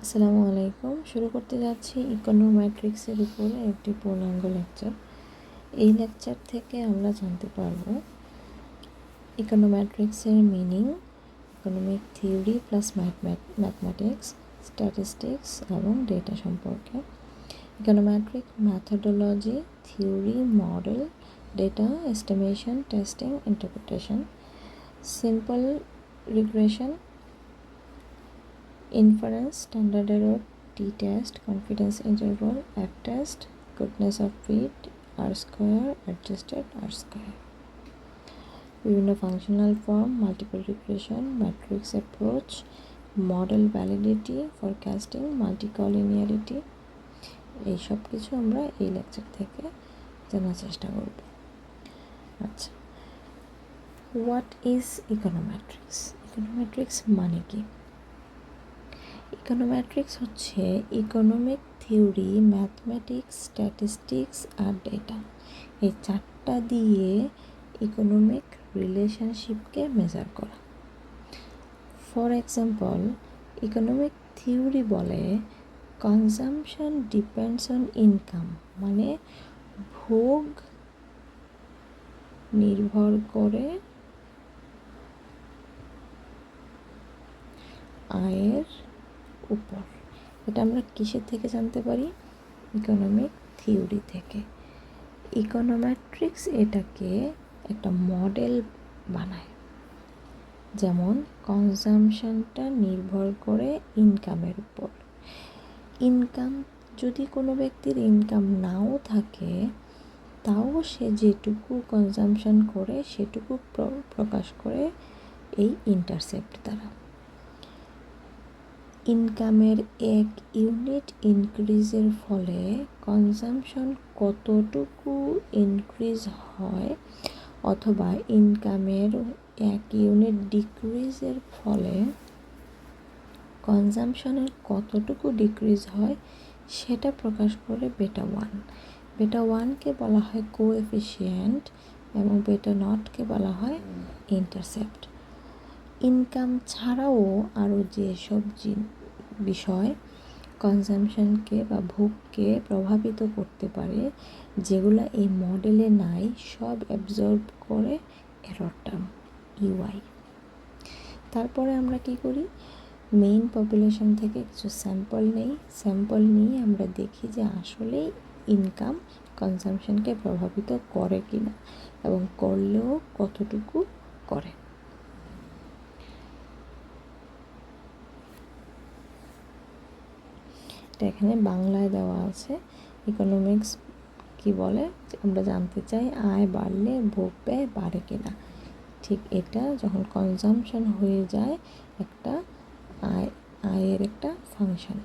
আসসালামু আলাইকুম। শুরু করতে যাচ্ছি ইকোনোমেট্রিক্সের উপরে একটি পূর্ণাঙ্গ লেকচার। এই লেকচার থেকে আমরা জানতে পারব ইকোনোমেট্রিক্সের meaning, economic theory plus mathematics, statistics এবং ডেটা সম্পর্কে, econometric methodology, theory, model, data, estimation, testing, interpretation, simple regression, inference, standard error, t-test, confidence interval, f-test, goodness of fit, r-square, adjusted r-square. বিভিন্ন functional form, multiple regression, matrix approach, model validity, forecasting, multicollinearity, এই সব কিছু আমরা এই lecture থেকে জানার চেষ্টা করব। আচ্ছা, হোয়াট ইজ ইকোনোমেট্রিক্স? ইকোনোমেট্রিক্স মানে কি? ইকোনোমেট্রিক্স হচ্ছে ইকোনমিক থিওরি, ম্যাথমেটিক্স, স্ট্যাটিস্টিক্স আর ডেটা, এই চারটা দিয়ে ইকোনমিক রিলেশনশিপকে মেজার করা। ফর এক্সাম্পল, ইকোনমিক থিওরি বলে কনজাম্পশন ডিপেন্ডস অন ইনকাম, মানে ভোগ নির্ভর করে আয়ের উপর। এটা আমরা কিসের থেকে জানতে পারি? ইকোনমিক থিওরি থেকে। ইকোনোমেট্রিক্স এটাকে একটা মডেল বানায়, যেমন কনজাম্পশনটা নির্ভর করে ইনকামের উপর। ইনকাম, যদি কোনো ব্যক্তির ইনকাম নাও থাকে তাও সে যেটুকু কনজাম্পশন করে সেটুকু প্রকাশ করে এই ইন্টারসেপ্ট দ্বারা। ইনকামের 1 ইউনিট ইনক্রিজের ফলে কনজাম্পশন কতটুকু ইনক্রিজ হয়, অথবা ইনকামের 1 ইউনিট ডিক্রিজের ফলে কনজাম্পশনের কতটুকু ডিক্রিজ হয় সেটা প্রকাশ করে বেটা 1। বেটা 1কে বলা হয় কোএফিসিয়েন্ট এবং বেটা নটকে বলা হয় ইন্টারসেপ্ট। ইনকাম ছাড়াও আরও যেসব বিষয় কনজাম্পশনকে বা ভোগকে প্রভাবিত করতে পারে, যেগুলো এই মডেলে নাই, সব অ্যাবজর্ব করে এরর টার্ম ইউআই। তারপরে আমরা কি করি? মেইন পপুলেশন থেকে কিছু স্যাম্পল নেই। স্যাম্পল নিয়ে আমরা দেখি যে আসলেই ইনকাম কনজাম্পশনকে প্রভাবিত করে কিনা এবং করলেও কতটুকু করে। এটা এখানে বাংলায় দেওয়া আছে। ইকোনমিক্স কি বলে? আমরা জানতে চাই আয় বাড়লে ভোগ ব্যয় বাড়ে কিনা। ঠিক এটা যখন কনজাম্পশন হয়ে যায় একটা আয়ের একটা ফাংশন,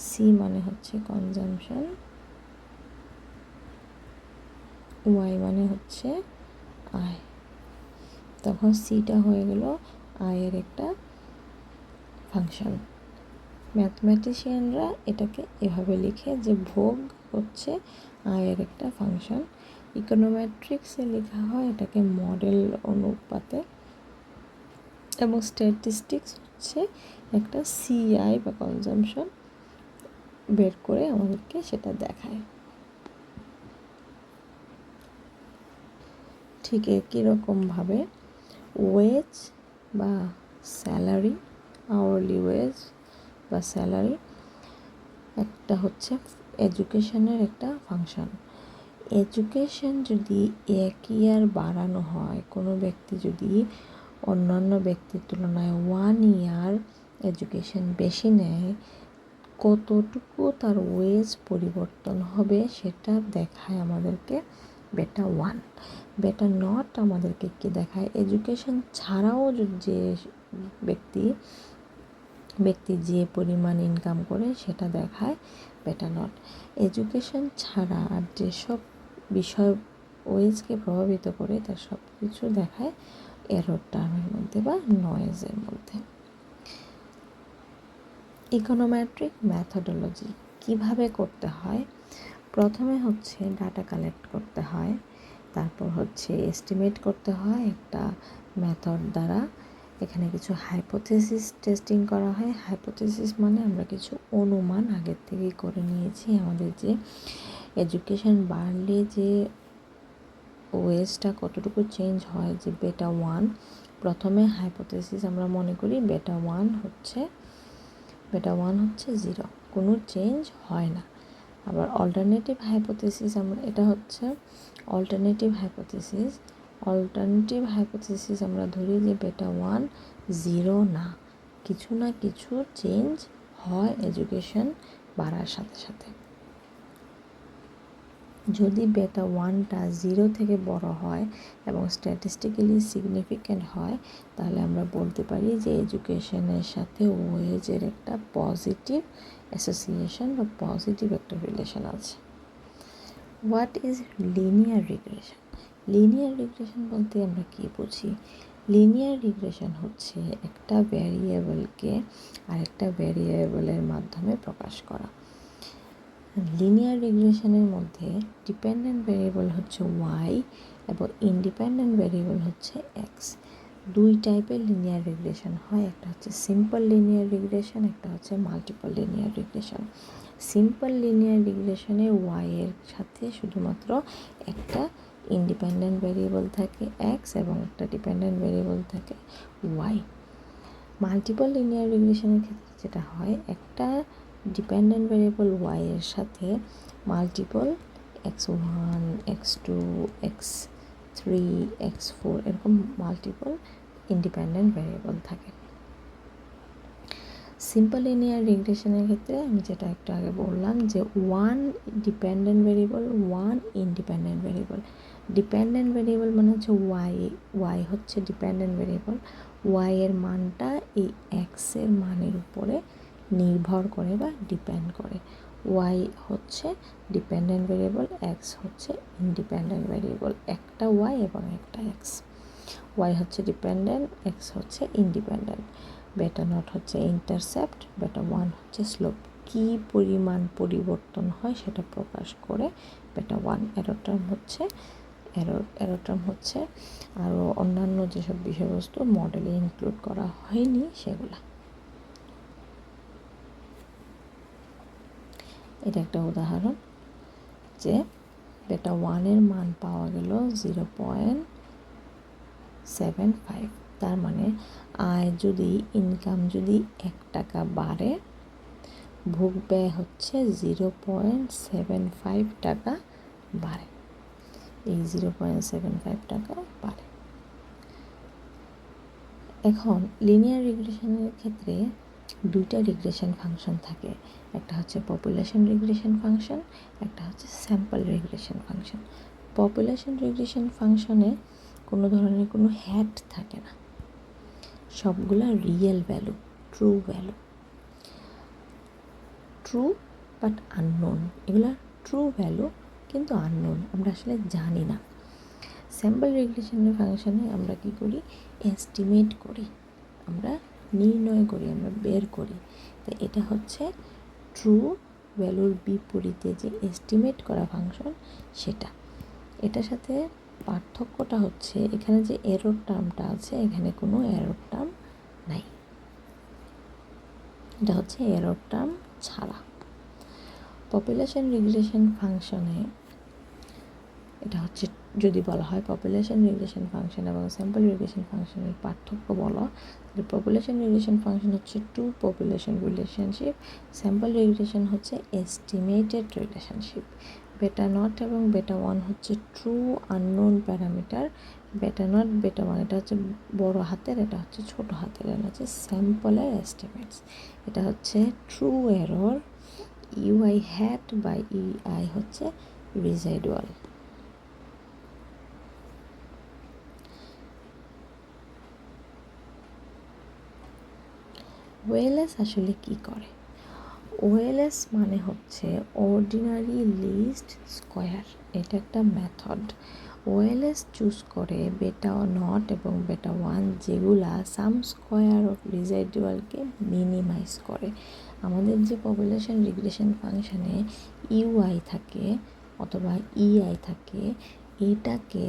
সি মানে হচ্ছে কনজাম্পশন, ওয়াই মানে হচ্ছে আয়, তখন সিটা হয়ে গেল আয়ের একটা ফাংশন। ম্যাথমেটিশিয়ানরা এটাকে এভাবে লিখে যে ভোগ হচ্ছে আয়ের একটা ফাংশন। ইকোনোমেট্রিক্সে লেখা হয় এটাকে মডেল অনুপাতে, এবং স্ট্যাটিস্টিক্স হচ্ছে একটা সিআই বা কনজাম্পশন বের করে আমাদেরকে সেটা দেখায়। ঠিক একই রকমভাবে ওয়েজ বা স্যালারি, আওয়ারলি ওয়েজ বা স্যালারি একটা হচ্ছে এডুকেশনের একটা ফাংশন। এডুকেশন যদি 1 ইয়ার বাড়ানো হয়, কোনো ব্যক্তি যদি অন্যান্য ব্যক্তির তুলনায় 1 ইয়ার এডুকেশন বেশি নেয়, কতটুকু তার ওয়েজ পরিবর্তন হবে সেটা দেখায় আমাদেরকে বেটা 1। বেটা নট আমাদেরকে কি দেখায়? এডুকেশন ছাড়াও যে ব্যক্তি যে পরিমাণ ইনকাম করে সেটা দেখায় বেটা নট। এডুকেশন ছাড়া আর যেসব বিষয় ওয়েজকে প্রভাবিত করে তার সব কিছু দেখায় এরর টার্মের মধ্যে বা নয়েজের মধ্যে। ইকোনোমেট্রিক ম্যাথোডোলজি কিভাবে করতে হয়? প্রথমে হচ্ছে ডাটা কালেক্ট করতে হয়, তারপর হচ্ছে এস্টিমেট করতে হয় একটা মেথড দ্বারা, এখানে কিছু হাইপোথেসিস টেস্টিং করা হয়। হাইপোথেসিস মানে আমরা কিছু অনুমান আগের থেকেই করে নিয়েছি। আমাদের যে এডুকেশন বাড়লে যে ওয়েজটা কতটুকু চেঞ্জ হয়, যে বেটা 1 প্রথমে হাইপোথেসিস আমরা মনে করি বেটা 1 হচ্ছে 0, কোনো চেঞ্জ হয় না। আবার অল্টারনেটিভ হাইপোথেসিস এটা হচ্ছে অল্টারনেটিভ হাইপোথেসিস আমরা ধরি যে বেটা 1 0 না, কিছু না কিছু চেঞ্জ হয় এডুকেশন বাড়ার সাথে সাথে। যদি বেটা 1টা 0 থেকে বড় হয় এবং স্ট্যাটিস্টিক্যালি সিগনিফিক্যান্ট হয়, তাহলে আমরা বলতে পারি যে এডুকেশনের সাথে ওয়েজের একটা পজিটিভ অ্যাসোসিয়েশন বা পজিটিভ একটা রিলেশন আছে। What is linear regression? Linear regression বলতে আমরা কী বুঝি? লিনিয়ার রিগ্রেশন হচ্ছে একটা ভ্যারিয়েবলকে আরেকটা ভ্যারিয়েবলের মাধ্যমে প্রকাশ করা। লিনিয়ার রিগ্রেশনের মধ্যে ডিপেন্ডেন্ট ভ্যারিয়েবল হচ্ছে ওয়াই এবং ইন্ডিপেন্ডেন্ট ভ্যারিয়েবল হচ্ছে এক্স। দুই টাইপের লিনিয়ার রিগ্রেশন হয়, একটা হচ্ছে সিম্পল লিনিয়ার রিগ্রেশন, একটা হচ্ছে multiple linear regression. Simple linear রিগ্রেশনে ওয়াই এর সাথে শুধুমাত্র একটা ইন্ডিপেন্ডেন্ট ভ্যারিয়েবল থাকে এক্স এবং একটা ডিপেন্ডেন্ট ভ্যারিয়েবল থাকে ওয়াই। মাল্টিপল লিনিয়ার রিগ্রেশনের ক্ষেত্রে যেটা হয়, একটা ডিপেন্ডেন্ট ভ্যারিয়েবল ওয়াই এর সাথে multiple x1 x2 x3 x4 এরকম মাল্টিপল ইন্ডিপেন্ডেন্ট ভ্যারিয়েবল থাকে। সিম্পল লিনিয়ার রিগ্রেশনের ক্ষেত্রে আমি যেটা একটু আগে বললাম যে one dependent variable one independent variable. Dependent variable মানে হচ্ছে ওয়াই হচ্ছে ডিপেন্ডেন্ট ভ্যারিয়েবল, ওয়াই এর মানটা এই এক্সের মানের উপরে নির্ভর করে বা ডিপেন্ড করে। ওয়াই হচ্ছে ডিপেন্ডেন্ট ভ্যারিয়েবল, এক্স হচ্ছে ইন্ডিপেন্ডেন্ট ভ্যারিয়েবল, একটা ওয়াই এবং একটা এক্স। ওয়াই হচ্ছে ডিপেন্ডেন্ট, এক্স হচ্ছে ইন্ডিপেন্ডেন্ট। বেটা নট হচ্ছে ইন্টারসেপ্ট, বেটা 1 হচ্ছে স্লোপ। কী পরিমাণ পরিবর্তন হয় সেটা প্রকাশ করে বেটা 1। এরর টার্ম হচ্ছে আরও অন্যান্য যেসব বিষয়বস্তু মডেলে ইনক্লুড করা হয়নি সেগুলা। এটা একটা উদাহরণ যে বেটা 1 মান পাওয়া গেল 0.75। তার মানে ইনকাম যদি 1 টাকা বাড়ে, ভোগ ব্যয় হচ্ছে 0.75 টাকা বাড়ে। এই 0.75 টাকা বাড়ে। এখন লিনিয়ার রিগ্রেশনের ক্ষেত্রে দুইটা রিগ্রেশন ফাংশন থাকে, একটা হচ্ছে পপুলেশন রিগ্রেশন ফাংশন, একটা হচ্ছে sample regression function. Population regression ফাংশনে কোনো ধরনের কোনো হ্যাট থাকে না, সবগুলা real value, true value, true but unknown. এগুলা ট্রু ভ্যালু কিন্তু আননোন, আমরা আসলে জানি না। স্যাম্পল রিগ্রেশনের ফাংশনে আমরা কী করি? এস্টিমেট করি, আমরা নির্ণয় করি, আমরা বের করি। তো এটা হচ্ছে ট্রু ভ্যালুর বিপরীতে যে এস্টিমেট করা ফাংশন সেটা। এটার সাথে পার্থক্যটা হচ্ছে এখানে যে এরর টার্মটা আছে, এখানে কোনো এরর টার্ম নাই। এটা হচ্ছে এরর টার্ম ছাড়া। পপুলেশন রিগ্রেশন ফাংশনে এটা হচ্ছে, যদি বলা হয় পপুলেশন রিগ্রেশন ফাংশন এবং স্যাম্পল রিগ্রেশন ফাংশনের পার্থক্য বলো, তাহলে পপুলেশন রিগ্রেশন ফাংশন হচ্ছে true population relationship, sample regression হচ্ছে এস্টিমেটেড রিলেশনশিপ। বেটা নট এবং বেটা 1 হচ্ছে true unknown parameter. Beta naught beta 1 এটা হচ্ছে বড় হাতের, এটা হচ্ছে ছোট হাতের, এটা হচ্ছে স্যাম্পলের এস্টিমেটস। এটা হচ্ছে true error, UI hat by EI হচ্ছে রিজাইডুয়াল। ওএলএস আসলে কি করে? ওএলএস মানে হচ্ছে অর্ডিনারি লিস্ট স্কোয়ার। এটা একটা মেথড। ওএলএস চুজ করে বেটা নট এবং বেটা 1 যেগুলা সাম স্কোয়ার অফ রিজাইডুয়ালকে মিনিমাইজ করে। আমাদের যে পপুলেশন রিগ্রেশন ফাংশনে ইউআই থাকে অথবা ইআই থাকে, এটাকে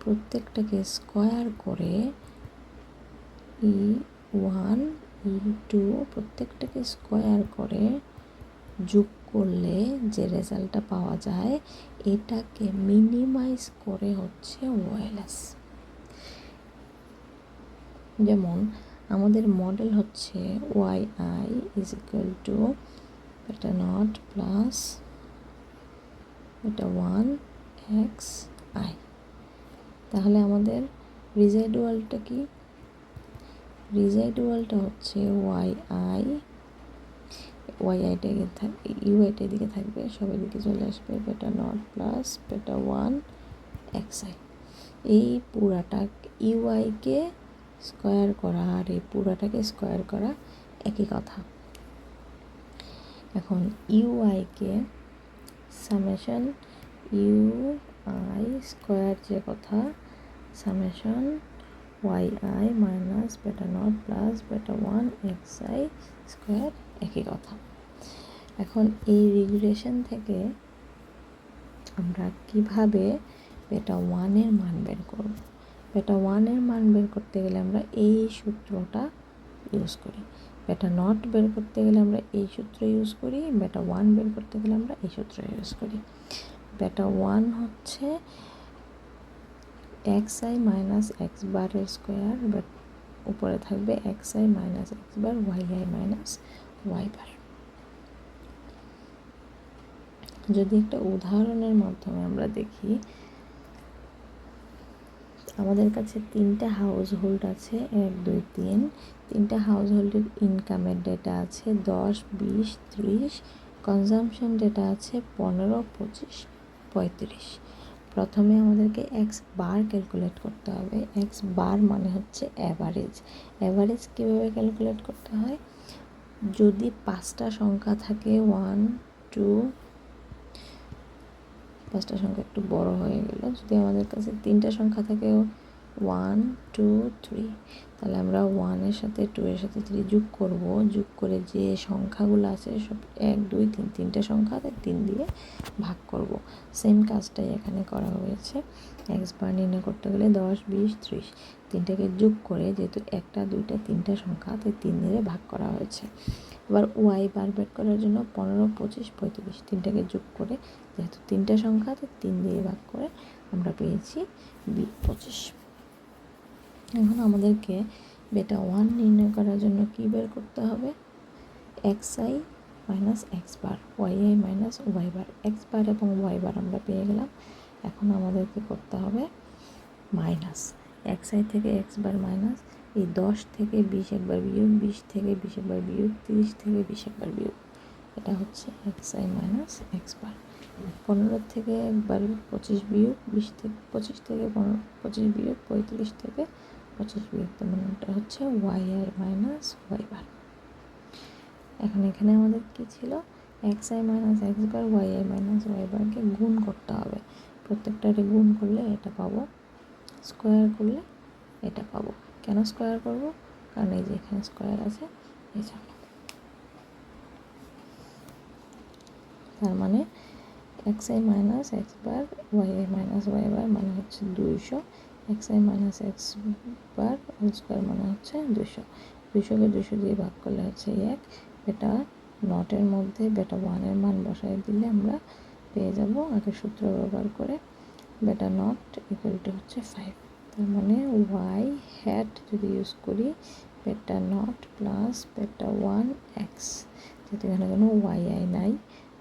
প্রত্যেকটাকে স্কোয়ার করে E1 E2 প্রত্যেকটাকে স্কোয়ার করে যোগ করলে যে রেজাল্টটা পাওয়া যায় এটাকে মিনিমাইজ করে হচ্ছে ওএলএস। যেমন আমাদের মডেল হচ্ছে yi ইজ ইকুয়াল টু বেটা নট প্লাস বেটা 1 xi। তাহলে আমাদের রিজাইডুয়ালটা কি? রিজাইডুয়ালটা হচ্ছে ইউআইটা এদিকে থাকবে, সব এদিকে চলে আসবে, বেটা নট প্লাস বেটা 1 xi। এই পুরাটা ইউআইকে স্কোয়ার করা আর এই পুরাটাকে স্কোয়ার করা একই কথা। এখন ইউআইকে সামেশন ইউআই স্কোয়ার যে কথা সামেশন yi মাইনাস বেটা নট প্লাস বেটা 1 xi স্কোয়ার একই কথা। এখন এই রিগ্রেশন থেকে আমরা কিভাবে বেটা 1-এর মান বের করব? বেটা 1-এর মান বের করতে গেলে আমরা এই সূত্রটা ইউজ করি। বেটা নট বের করতে গেলে আমরা এই সূত্র ইউজ করি। বেটা 1 বের করতে গেলে আমরা এই সূত্র ইউজ করি। বেটা 1 হচ্ছে xi মাইনাস এক্স বারের স্কোয়ার, বাট উপরে থাকবে xi minus x bar yi minus y বার। যদি একটা উদাহরণের মাধ্যমে আমরা দেখি, আমাদের কাছে 3টা হাউস হোল্ড আছে, 1 2 3। 3টা হাউস হোল্ডের ইনকামের ডেটা আছে 10 20 30, কনজামশন ডেটা আছে 15 25 35। প্রথমে আমাদেরকে এক্স বার ক্যালকুলেট করতে হবে। এক্স বার মানে হচ্ছে অ্যাভারেজ। অ্যাভারেজ কীভাবে ক্যালকুলেট করতে হয়? যদি 5টা সংখ্যা থাকে 1 2, 5টা সংখ্যা একটু বড় হয়ে গেল, যদি আমাদের কাছে 3টা সংখ্যা থাকে 1 2 3, তাহলে আমরা 1-এর সাথে 2-এর সাথে 3 যোগ করব। যোগ করে যে সংখ্যাগুলো আছে সব 1 2 3 3টে সংখ্যা 3 দিয়ে ভাগ করব। সেম কাজটাই এখানে করা হয়েছে। এক্স বার নির্ণয় করতে গেলে 10 20 30 তিনটাকে যোগ করে, যেহেতু 1টা 2টা 3টা সংখ্যা তাই 3 দিয়ে ভাগ করা হয়েছে। এবার ওয়াই বার বের করার জন্য 15 25 35 তিনটাকে যোগ করে, যেহেতু 3টা সংখ্যা তাই 3 দিয়ে ভাগ করে আমরা পেয়েছি 25। এখন আমাদেরকে বেটা 1 নির্ণয় করার জন্য কি বের করতে হবে? xi minus x bar yi minus y বার। এক্স বার এবং ওয়াই বার আমরা পেয়ে গেলাম। এখন আমাদেরকে করতে হবে মাইনাস xi থেকে এক্স বার মাইনাস এই 10 থেকে 20 একবার বিয়োগ, 20 থেকে 20 একবার বিয়োগ, 30 থেকে 20 একবার বিয়োগ। এটা হচ্ছে xi মাইনাস এক্স বার। 15 থেকে একবার 25 বিয়োগ, 20 থেকে 25 থেকে 25 বিয়োগ, 35 থেকে 25 বিয়োগ, তার মানে এটা হচ্ছে yi মাইনাস ওয়াই বার। এখন এখানে আমাদের কি ছিল? xi minus x bar yi minus Y বারকে গুণ করতে হবে। প্রত্যেকটারে গুণ করলে এটা পাবো, স্কোয়ার করলে এটা পাবো। কেন স্কোয়ার করব? কারণ এই যে এখানে স্কোয়ার আছে এই জন্য। তার মানে xi minus x bar yi minus y bar মানে হচ্ছে 200। xi minus x bar whole square মানে হচ্ছে 200। 200কে 200 দিয়ে ভাগ করলে হচ্ছে 1। বেটা নটের মধ্যে বেটা 1-এর মান বসাই দিলে আমরা পেয়ে যাব আগের সূত্র ব্যবহার করে বেটা নট ইকুয়াল টু হচ্ছে 5। তার মানে ওয়াই হ্যাট যদি ইউজ করি বেটা নট প্লাস বেটা 1 এক্স, যেহেতু এখানে কোনো yi নাই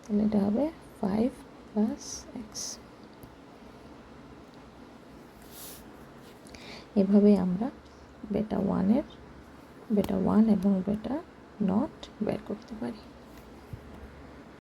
তাহলে এটা হবে 5 প্লাস এক্স। এভাবে আমরা বেটা 1 এবং বেটা নট বের করতে পারি।